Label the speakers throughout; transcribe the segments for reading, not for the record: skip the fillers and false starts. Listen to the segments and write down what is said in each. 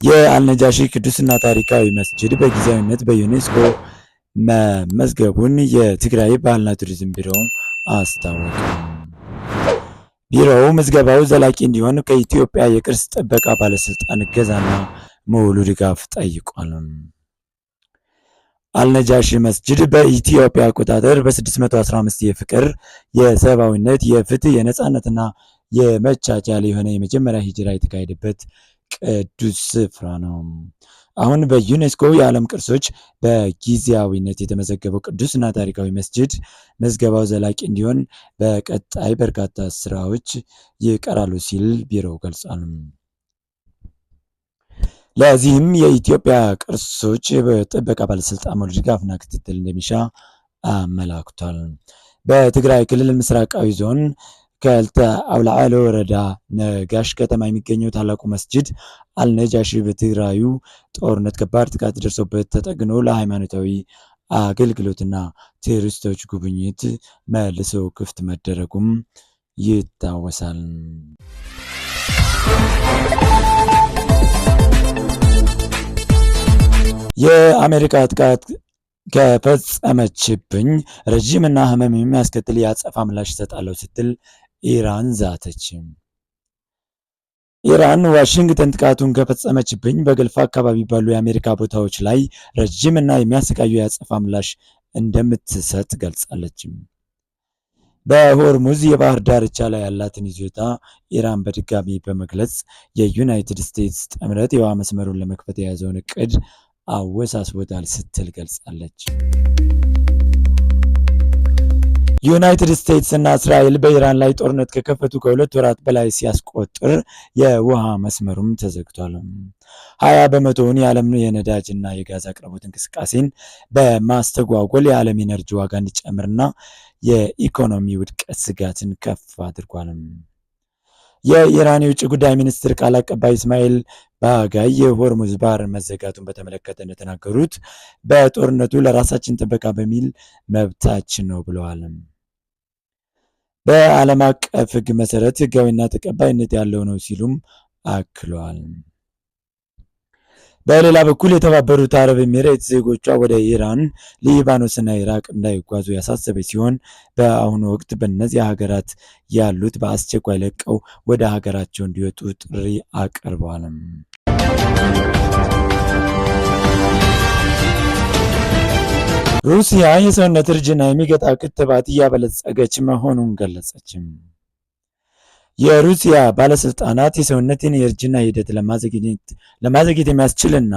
Speaker 1: የአልነጃሺ ቅዱስና ታሪካዊ መስጂድ በጊዜያዊነት በዩኔስኮ መመዝገቡን የትግራይ ባህልና ቱሪዝም ቢሮ አስታወቀ። ቢሮው ምዝገባው ዘላቂ እንዲሆን ከኢትዮጵያ የቅርስ ጥበቃ ባለስልጣን እገዛና ሙሉ ድጋፍ ጠይቋል። አልነጃሺ መስጂድ በኢትዮጵያ አቆጣጠር በ615 የፍቅር፣ የሰብአዊነት፣ የፍትህ፣ የነጻነትና የመቻቻል የሆነ የመጀመሪያ ሂጅራ የተካሄደበት ቅዱስ ስፍራ ነው። አሁን በዩኔስኮ የዓለም ቅርሶች በጊዜያዊነት የተመዘገበው ቅዱስና ታሪካዊ መስጂድ ምዝገባው ዘላቂ እንዲሆን በቀጣይ በርካታ ስራዎች ይቀራሉ ሲል ቢሮው ገልጿል። ለዚህም የኢትዮጵያ ቅርሶች ጥበቃ ባለስልጣን ሙሉ ድጋፍና ክትትል እንደሚሻ አመላክቷል። በትግራይ ክልል ምስራቃዊ ዞን ከልተ አውላዕሎ ወረዳ ነጋሽ ከተማ የሚገኘው ታላቁ መስጂድ አልነጃሺ በትግራዩ ጦርነት ከባድ ጥቃት ደርሶበት ተጠግኖ ለሃይማኖታዊ አገልግሎትና ቱሪስቶች ጉብኝት መልሶ ክፍት መደረጉም ይታወሳል። የአሜሪካ ጥቃት ከፈጸመችብኝ ረዥምና ህመም የሚያስከትል የአጸፋ ምላሽ እሰጣለሁ ስትል ኢራን ዛተች። ኢራን ዋሽንግተን ጥቃቱን ከፈጸመችብኝ በገልፍ አካባቢ ባሉ የአሜሪካ ቦታዎች ላይ ረዥምና የሚያሰቃዩ የአጸፋ ምላሽ እንደምትሰጥ ገልጻለች። በሆርሙዝ የባህር ዳርቻ ላይ ያላትን ይዞታ ኢራን በድጋሚ በመግለጽ የዩናይትድ ስቴትስ ጥምረት የውሃ መስመሩን ለመክፈት የያዘውን እቅድ አወሳስቦታል ስትል ገልጻለች። ዩናይትድ ስቴትስ እና እስራኤል በኢራን ላይ ጦርነት ከከፈቱ ከ2 ወራት በላይ ሲያስቆጥር የውሃ መስመሩም ተዘግቷል። 20 በመቶውን የዓለም የነዳጅ እና የጋዝ አቅርቦት እንቅስቃሴን በማስተጓጎል የዓለም ኢነርጂ ዋጋ እንዲጨምርና የኢኮኖሚ ውድቀት ስጋትን ከፍ አድርጓል። የኢራን የውጭ ጉዳይ ሚኒስትር ቃል አቀባይ እስማኤል ባጋይ የሆርሙዝ ባህር መዘጋቱን በተመለከተ እንደተናገሩት በጦርነቱ ለራሳችን ጥበቃ በሚል መብታችን ነው ብለዋል። በዓለም አቀፍ ሕግ መሰረት ሕጋዊና ተቀባይነት ያለው ነው ሲሉም አክለዋል። በሌላ በኩል የተባበሩት አረብ ኤሚሬት ዜጎቿ ወደ ኢራን፣ ሊባኖስና ኢራቅ እንዳይጓዙ ያሳሰበች ሲሆን በአሁኑ ወቅት በእነዚህ ሀገራት ያሉት በአስቸኳይ ለቀው ወደ ሀገራቸው እንዲወጡ ጥሪ አቅርበዋል። ሩሲያ የሰውነት እርጅና የሚገታ ክትባት እያበለጸገች መሆኑን ገለጸች። የሩሲያ ባለስልጣናት የሰውነትን የእርጅና ሂደት ለማዘግየት የሚያስችልና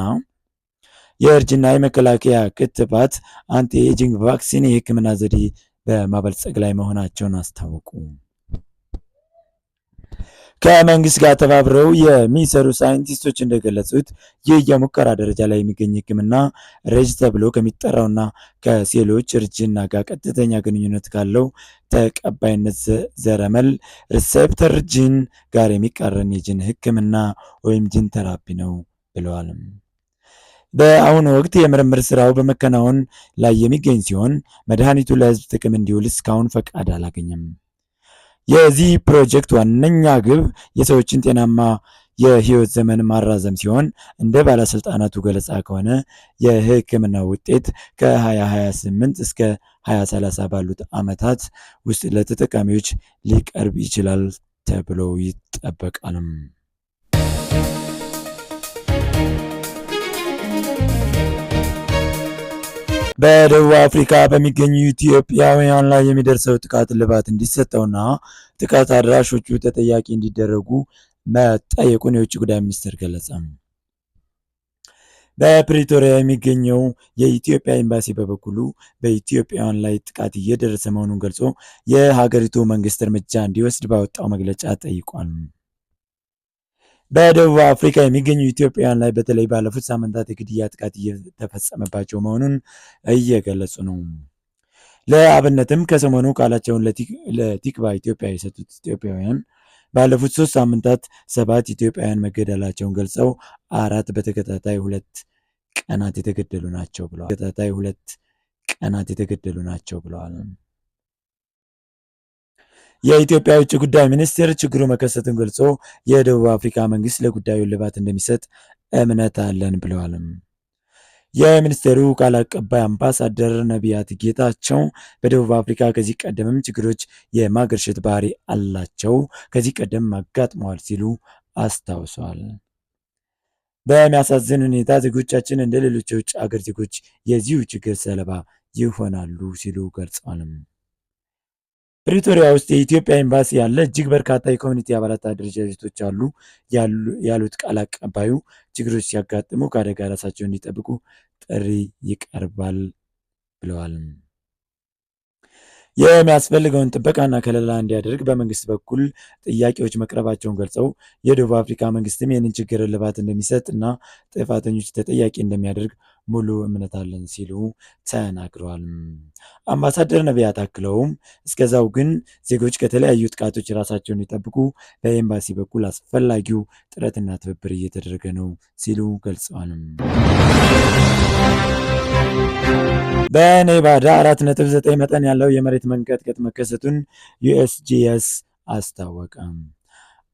Speaker 1: የእርጅና የመከላከያ ክትባት አንቲ ኤጂንግ ቫክሲን የህክምና ዘዴ በማበልጸግ ላይ መሆናቸውን አስታወቁ። ከመንግስት ጋር ተባብረው የሚሰሩ ሳይንቲስቶች እንደገለጹት ይህ የሙከራ ደረጃ ላይ የሚገኝ ህክምና ሬጅ ተብሎ ከሚጠራውና ከሴሎች እርጅና ጋር ቀጥተኛ ግንኙነት ካለው ተቀባይነት ዘረመል ሪሴፕተር ጂን ጋር የሚቃረን የጂን ህክምና ወይም ጂን ተራፒ ነው ብለዋል። በአሁኑ ወቅት የምርምር ስራው በመከናወን ላይ የሚገኝ ሲሆን መድኃኒቱ ለህዝብ ጥቅም እንዲውል እስካሁን ፈቃድ አላገኘም። የዚህ ፕሮጀክት ዋነኛ ግብ የሰዎችን ጤናማ የህይወት ዘመን ማራዘም ሲሆን እንደ ባለስልጣናቱ ገለጻ ከሆነ የህክምና ውጤት ከ2028 እስከ 2030 ባሉት ዓመታት ውስጥ ለተጠቃሚዎች ሊቀርብ ይችላል ተብሎ ይጠበቃል። በደቡብ አፍሪካ በሚገኙ ኢትዮጵያውያን ላይ የሚደርሰው ጥቃት እልባት እንዲሰጠውና ጥቃት አድራሾቹ ተጠያቂ እንዲደረጉ መጠየቁን የውጭ ጉዳይ ሚኒስቴር ገለጸ። በፕሪቶሪያ የሚገኘው የኢትዮጵያ ኤምባሲ በበኩሉ በኢትዮጵያውያን ላይ ጥቃት እየደረሰ መሆኑን ገልጾ የሀገሪቱ መንግስት እርምጃ እንዲወስድ ባወጣው መግለጫ ጠይቋል። በደቡብ አፍሪካ የሚገኙ ኢትዮጵያውያን ላይ በተለይ ባለፉት ሳምንታት የግድያ ጥቃት እየተፈጸመባቸው መሆኑን እየገለጹ ነው። ለአብነትም ከሰሞኑ ቃላቸውን ለቲክቫ ኢትዮጵያ የሰጡት ኢትዮጵያውያን ባለፉት 3 ሳምንታት 7 ኢትዮጵያውያን መገደላቸውን ገልጸው 4 በተከታታይ 2 ቀናት የተገደሉ ናቸው ብለዋል። የኢትዮጵያ ውጭ ጉዳይ ሚኒስቴር ችግሩ መከሰቱን ገልጾ የደቡብ አፍሪካ መንግስት ለጉዳዩ እልባት እንደሚሰጥ እምነት አለን ብለዋል። የሚኒስቴሩ ቃል አቀባይ አምባሳደር ነቢያት ጌታቸው በደቡብ አፍሪካ ከዚህ ቀደምም ችግሮች የማገርሸት ባህሪ አላቸው፣ ከዚህ ቀደም አጋጥመዋል ሲሉ አስታውሰዋል። በሚያሳዝን ሁኔታ ዜጎቻችን እንደ ሌሎች የውጭ አገር ዜጎች የዚሁ ችግር ሰለባ ይሆናሉ ሲሉ ገልጸዋል። ፕሪቶሪያ ውስጥ የኢትዮጵያ ኤምባሲ ያለ እጅግ በርካታ የኮሚኒቲ አባላት አደረጃጀቶች አሉ ያሉት ቃል አቀባዩ ችግሮች ሲያጋጥሙ ከአደጋ ራሳቸውን እንዲጠብቁ ጥሪ ይቀርባል ብለዋል። የሚያስፈልገውን ጥበቃና ከለላ እንዲያደርግ በመንግስት በኩል ጥያቄዎች መቅረባቸውን ገልጸው የደቡብ አፍሪካ መንግስትም ይህንን ችግር እልባት እንደሚሰጥ እና ጥፋተኞች ተጠያቂ እንደሚያደርግ ሙሉ እምነት አለን ሲሉ ተናግረዋል። አምባሳደር ነቢያት አክለውም እስከዛው ግን ዜጎች ከተለያዩ ጥቃቶች ራሳቸውን እንዲጠብቁ በኤምባሲ በኩል አስፈላጊው ጥረትና ትብብር እየተደረገ ነው ሲሉ ገልጸዋል። በኔቫዳ 4.9 መጠን ያለው የመሬት መንቀጥቀጥ መከሰቱን ዩኤስጂኤስ አስታወቀ።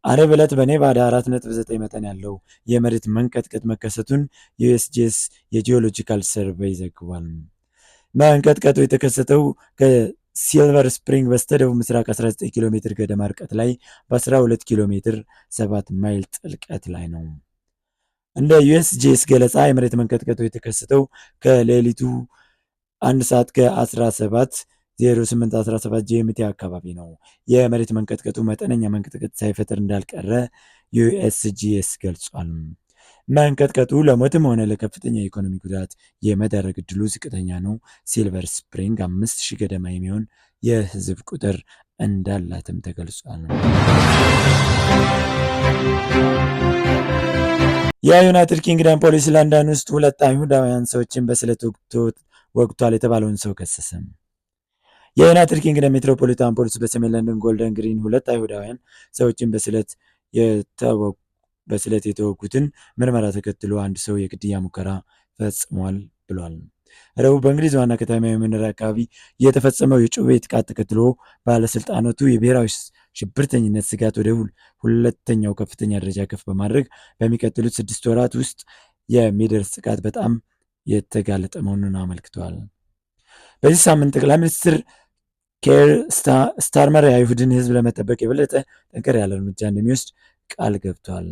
Speaker 1: ዓርብ ዕለት በኔቫዳ 4.9 መጠን ያለው የመሬት መንቀጥቀጥ መከሰቱን ዩኤስጂኤስ የጂኦሎጂካል ሰርቬይ ዘግቧል። መንቀጥቀጡ የተከሰተው ከሲልቨር ስፕሪንግ በስተደቡብ ምስራቅ 19 ኪሎ ሜትር ገደማ ርቀት ላይ በ12 ኪሎ ሜትር 7 ማይል ጥልቀት ላይ ነው። እንደ ዩኤስጂኤስ ገለጻ የመሬት መንቀጥቀጡ የተከሰተው ከሌሊቱ 1 ሰዓት ከ17:08:17 ጂኤምቲ አካባቢ ነው። የመሬት መንቀጥቀጡ መጠነኛ መንቀጥቀጥ ሳይፈጥር እንዳልቀረ ዩኤስጂኤስ ገልጿል። መንቀጥቀጡ ለሞትም ሆነ ለከፍተኛ የኢኮኖሚ ጉዳት የመዳረግ ዕድሉ ዝቅተኛ ነው። ሲልቨር ስፕሪንግ 5000 ገደማ የሚሆን የህዝብ ቁጥር እንዳላትም ተገልጿል። የዩናይትድ ኪንግደም ፖሊስ ለንደን ውስጥ 2 አይሁዳውያን ሰዎችን በስለት ወግቷል የተባለውን ሰው ከሰሰ። የዩናይትድ ኪንግደም ሜትሮፖሊታን ፖሊስ በሰሜን ለንደን ጎልደን ግሪን 2 አይሁዳውያን ሰዎችን በስለት የተወጉትን ምርመራ ተከትሎ አንድ ሰው የግድያ ሙከራ ፈጽሟል ብሏል። ረቡዕ በእንግሊዝ ዋና ከተማ የመኖሪያ አካባቢ የተፈጸመው የጩቤ ጥቃት ተከትሎ ባለስልጣናቱ የብሔራዊ ሽብርተኝነት ስጋት ወደ ሁለተኛው ከፍተኛ ደረጃ ከፍ በማድረግ በሚቀጥሉት 6 ወራት ውስጥ የሚደርስ ጥቃት በጣም የተጋለጠ መሆኑን አመልክተዋል። በዚህ ሳምንት ጠቅላይ ሚኒስትር ኬር ስታርመር የአይሁድን ሕዝብ ለመጠበቅ የበለጠ ጠንከር ያለ እርምጃ እንደሚወስድ ቃል ገብቷል።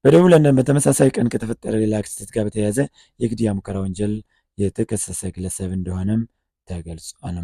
Speaker 1: በደቡብ ለንደን በተመሳሳይ ቀን ከተፈጠረ ሌላ ክስተት ጋር በተያያዘ የግድያ ሙከራ ወንጀል የተከሰሰ ግለሰብ እንደሆነም ተገልጿል።